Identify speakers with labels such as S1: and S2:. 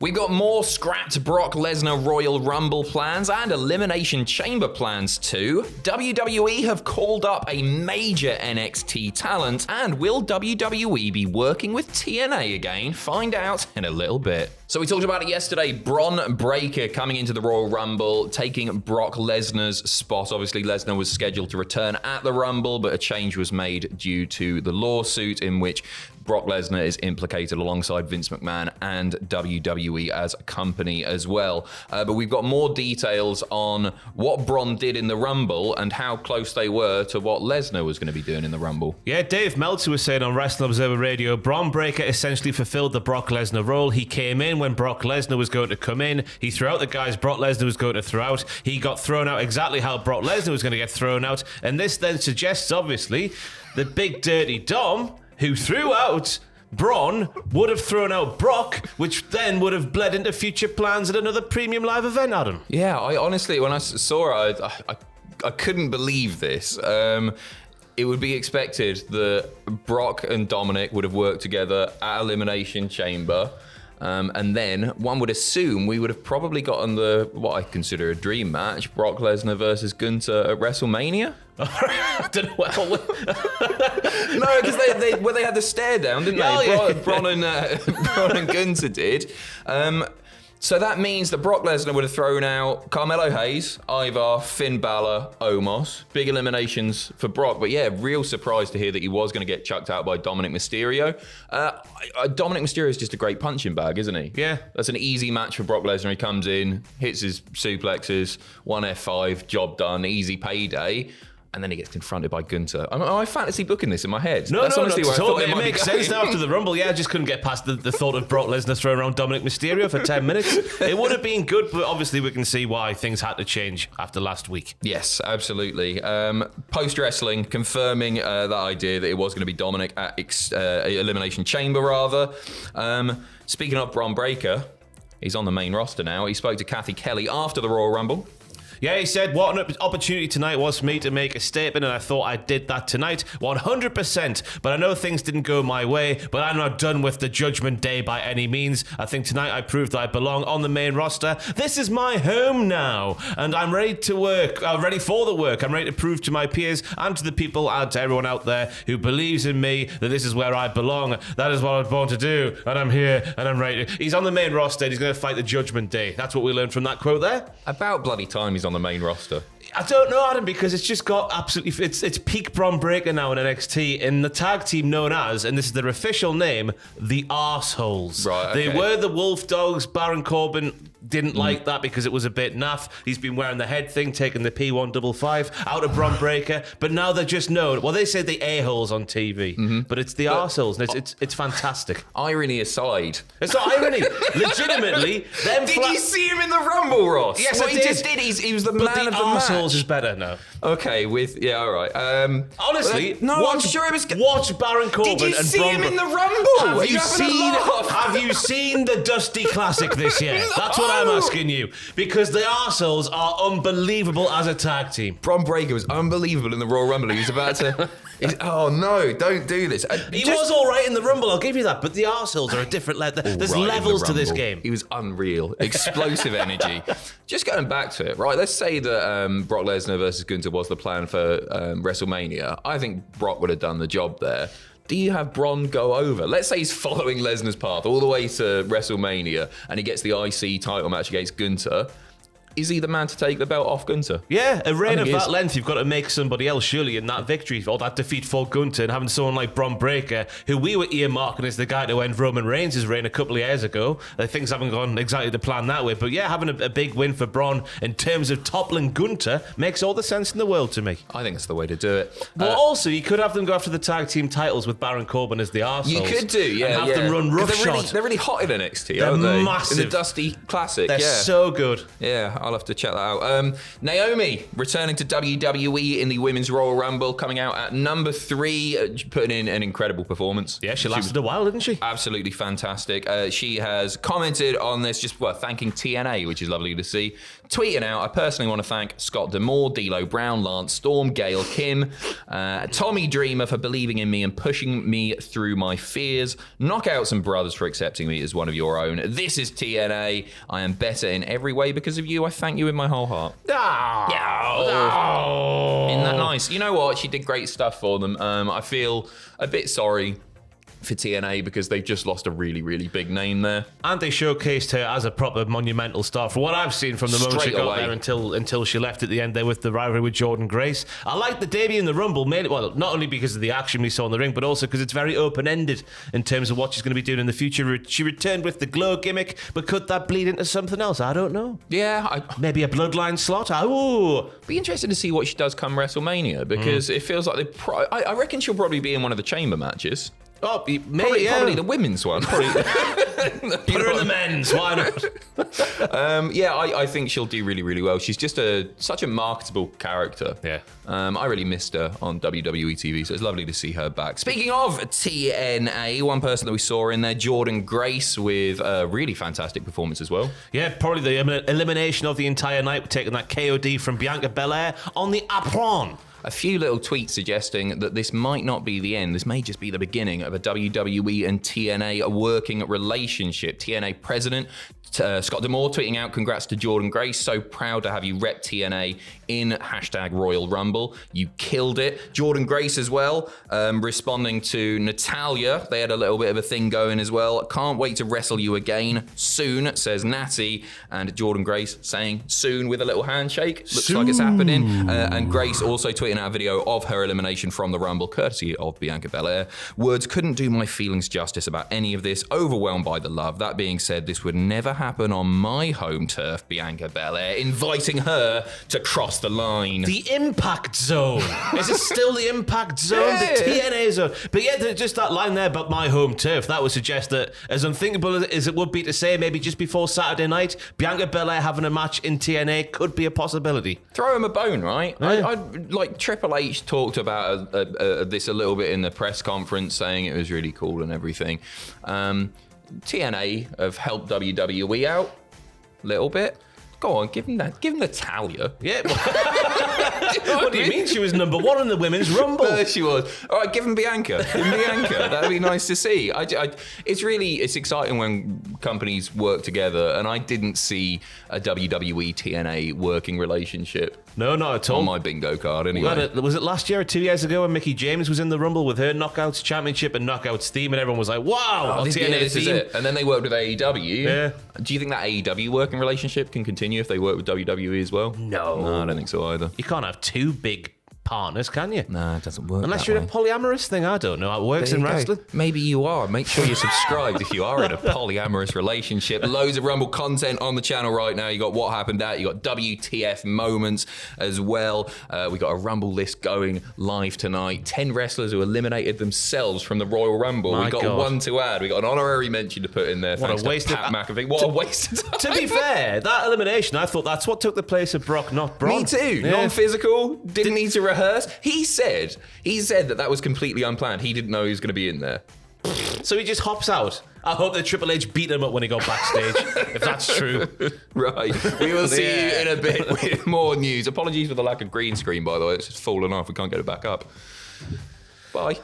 S1: We've got more scrapped Brock Lesnar Royal Rumble plans and Elimination Chamber plans too. WWE have called up a major NXT talent, and will WWE be working with TNA again? Find out in a little bit. So we talked about it yesterday. Bron Breakker coming into the Royal Rumble, taking Brock Lesnar's spot. Obviously, Lesnar was scheduled to return at the Rumble, but a change was made due to the lawsuit in which Brock Lesnar is implicated alongside Vince McMahon and WWE as a company as well. But we've got more details on what Bron did in the Rumble and how close they were to what Lesnar was going to be doing in the Rumble.
S2: Yeah, Dave Meltzer was saying on Wrestling Observer Radio, Bron Breakker essentially fulfilled the Brock Lesnar role. He came in when Brock Lesnar was going to come in. He threw out the guys Brock Lesnar was going to throw out. He got thrown out exactly how Brock Lesnar was going to get thrown out. And this then suggests, obviously, the big dirty Dom, who threw out Bron, would have thrown out Brock, which then would have bled into future plans at another premium live event, Adam.
S1: Yeah, I honestly, when I saw it, I couldn't believe this. It would be expected that Brock and Dominic would have worked together at Elimination Chamber. And then one would assume we would have probably gotten what I consider a dream match, Brock Lesnar versus Gunther at WrestleMania.
S2: I don't know.
S1: No, because they had the stare down, didn't they?
S2: Yeah.
S1: Bron and Gunther did. So that means that Brock Lesnar would have thrown out Carmelo Hayes, Ivar, Finn Balor, Omos. Big eliminations for Brock. But yeah, real surprised to hear that he was going to get chucked out by Dominic Mysterio. Dominic Mysterio is just a great punching bag, isn't he?
S2: Yeah.
S1: That's an easy match for Brock Lesnar. He comes in, hits his suplexes, 1 F5, job done, easy payday. And then he gets confronted by Gunther. I fantasy booking this in my head.
S2: That's honestly
S1: where I thought
S2: it makes sense now after the Rumble. Yeah, I just couldn't get past the thought of Brock Lesnar throwing around Dominic Mysterio for 10 minutes. It would have been good, but obviously we can see why things had to change after last week.
S1: Yes, absolutely. Post-wrestling, confirming that idea that it was going to be Dominic at Elimination Chamber, rather. Speaking of Bron Breakker, he's on the main roster now. He spoke to Kathy Kelly after the Royal Rumble.
S2: Yeah, he said, what an opportunity tonight was for me to make a statement, and I thought I did that tonight 100%. But I know things didn't go my way, but I'm not done with the Judgment Day by any means. I think tonight I proved that I belong on the main roster. This is my home now, and I'm ready to work. I'm ready for the work. I'm ready to prove to my peers and to the people and to everyone out there who believes in me that this is where I belong. That is what I was born to do, and I'm here, and I'm ready. He's on the main roster, and he's going to fight the Judgment Day. That's what we learned from that quote there.
S1: About bloody time he's on the main roster.
S2: I don't know, Adam, because it's just got absolutely... It's peak Bron Breakker now in NXT in the tag team known as, and this is their official name, the Arseholes.
S1: Right, okay.
S2: They were the Wolf Dogs. Baron Corbin didn't like that because it was a bit naff. He's been wearing the head thing, taking the P155 out of Bron Breakker, but now they're just known... Well, they say the a-holes on TV, but it's the Arseholes, and it's fantastic.
S1: Irony aside.
S2: It's not irony. Legitimately, them...
S1: Did you see him in the Rumble, Ross?
S2: Yes,
S1: what
S2: I
S1: he
S2: did.
S1: just did, he was the
S2: But
S1: man
S2: the
S1: of the match.
S2: Arseholes is better now.
S1: Okay, all right.
S2: Honestly,
S1: I'm sure it was.
S2: Watch Baron Corbin
S1: Did you
S2: and
S1: see
S2: Bron
S1: him in
S2: Breakker.
S1: the Rumble?
S2: Have you seen the Dusty Classic this year?
S1: No.
S2: That's what I'm asking you. Because the Arseholes are unbelievable as a tag team.
S1: Bron Breakker was unbelievable in the Royal Rumble. He was about to. Oh no! Don't do this.
S2: He was all right in the Rumble, I'll give you that. But the Arseholes are a different level. There's levels to this game.
S1: He was unreal. Explosive energy. Just going back to it, right? Let's say that Brock Lesnar versus Gunther was the plan for WrestleMania. I think Brock would have done the job there. Do you have Bron go over? Let's say he's following Lesnar's path all the way to WrestleMania and he gets the IC title match against Gunther. Is he the man to take the belt off Gunther?
S2: Yeah, a reign of that length, you've got to make somebody else surely in that victory or that defeat for Gunther, and having someone like Bron Breakker, who we were earmarking as the guy to end Roman Reigns' reign a couple of years ago. Things haven't gone exactly to plan that way, but yeah, having a big win for Bron in terms of toppling Gunther makes all the sense in the world to me.
S1: I think it's the way to do it.
S2: But also, you could have them go after the tag team titles with Baron Corbin as the arseholes.
S1: You could do, yeah.
S2: And have them run roughshod.
S1: They're really hot in NXT,
S2: They're
S1: aren't they?
S2: massive.
S1: In the Dusty Classic,
S2: They're so good.
S1: Yeah, I'll have to check that out. Naomi returning to WWE in the Women's Royal Rumble, coming out at number 3, putting in an incredible performance.
S2: Yeah, she lasted a while, didn't she?
S1: Absolutely fantastic. She has commented on this, just thanking TNA, which is lovely to see. Tweeting out, I personally want to thank Scott D'Amore, D'Lo Brown, Lance Storm, Gail Kim, Tommy Dreamer for believing in me and pushing me through my fears, Knockouts and Brothers for accepting me as one of your own. This is TNA. I am better in every way because of you. I thank you with my whole heart. Isn't that nice? You know what? She did great stuff for them. I feel a bit sorry for TNA because they've just lost a really, really big name there.
S2: And they showcased her as a proper monumental star. From what I've seen from the moment she got there until she left at the end there with the rivalry with Jordynne Grace. I like the debut in the Rumble, not only because of the action we saw in the ring, but also because it's very open-ended in terms of what she's going to be doing in the future. She returned with the glow gimmick, but could that bleed into something else? I don't know.
S1: Yeah.
S2: Maybe a bloodline slot?
S1: Be interested to see what she does come WrestleMania because it feels like I reckon she'll probably be in one of the chamber matches.
S2: Oh,
S1: probably the women's one.
S2: Put her in the men's. Why not?
S1: I think she'll do really, really well. She's just such a marketable character.
S2: Yeah.
S1: I really missed her on WWE TV, so it's lovely to see her back. Speaking of TNA, one person that we saw in there, Jordynne Grace, with a really fantastic performance as well.
S2: Yeah, probably the elimination of the entire night, taking that KOD from Bianca Belair on the apron.
S1: A few little tweets suggesting that this might not be the end. This may just be the beginning of a WWE and TNA working relationship. TNA president Scott D'Amore tweeting out, congrats to Jordynne Grace. So proud to have you rep TNA in #Royal Rumble. You killed it. Jordynne Grace as well, responding to Natalya. They had a little bit of a thing going as well. Can't wait to wrestle you again soon, says Natty. And Jordynne Grace saying soon with a little handshake. Looks like it's happening. And Grace also tweeting out a video of her elimination from the Rumble, courtesy of Bianca Belair. Words couldn't do my feelings justice about any of this. Overwhelmed by the love. That being said, this would never happen on my home turf, Bianca Belair, inviting her to cross the line.
S2: The Impact Zone. Is it still the Impact Zone? Yeah. The TNA Zone. But yeah, just that line there about my home turf, that would suggest that, as unthinkable as it would be to say, maybe just before Saturday night, Bianca Belair having a match in TNA could be a possibility.
S1: Throw him a bone, right?
S2: Yeah.
S1: Like Triple H talked about this a little bit in the press conference, saying it was really cool and everything. TNA have helped WWE out a little bit. Go on, give him Natalya.
S2: Yeah. What do you mean? She was number 1 in the Women's Rumble.
S1: She was. All right, give him Bianca. That'd be nice to see. It's exciting when companies work together, and I didn't see a WWE TNA working relationship.
S2: No, not at all.
S1: On my bingo card, anyway.
S2: Was it last year or 2 years ago when Mickie James was in the Rumble with her Knockouts Championship and Knockouts theme, and everyone was like, wow,
S1: this is it. And then they worked with AEW.
S2: Yeah.
S1: Do you think that AEW working relationship can continue if they work with WWE as well?
S2: No,
S1: I don't think so either.
S2: You can't have 2 big partners, can you?
S1: Nah, it doesn't work.
S2: Unless you're in a polyamorous thing. I don't know how it works in wrestling.
S1: Maybe you are. Make sure you're subscribed if you are in a polyamorous relationship. Loads of Rumble content on the channel right now. You got What Happened At, you got WTF moments as well. We got a Rumble list going live tonight. 10 wrestlers who eliminated themselves from the Royal Rumble. We got one to add. We got an honorary mention to put in there.
S2: What a waste of
S1: Pat McAfee. What a waste of time.
S2: To be fair, that elimination, I thought that's what took the place of Brock, not Bron.
S1: Me too. Yeah. Non-physical. Didn't need to rehearse. He said that was completely unplanned. He didn't know he was going to be in there.
S2: So he just hops out. I hope that Triple H beat him up when he got backstage, if that's true.
S1: Right. We will see you in a bit with more news. Apologies for the lack of green screen, by the way. It's just fallen off. We can't get it back up. Bye.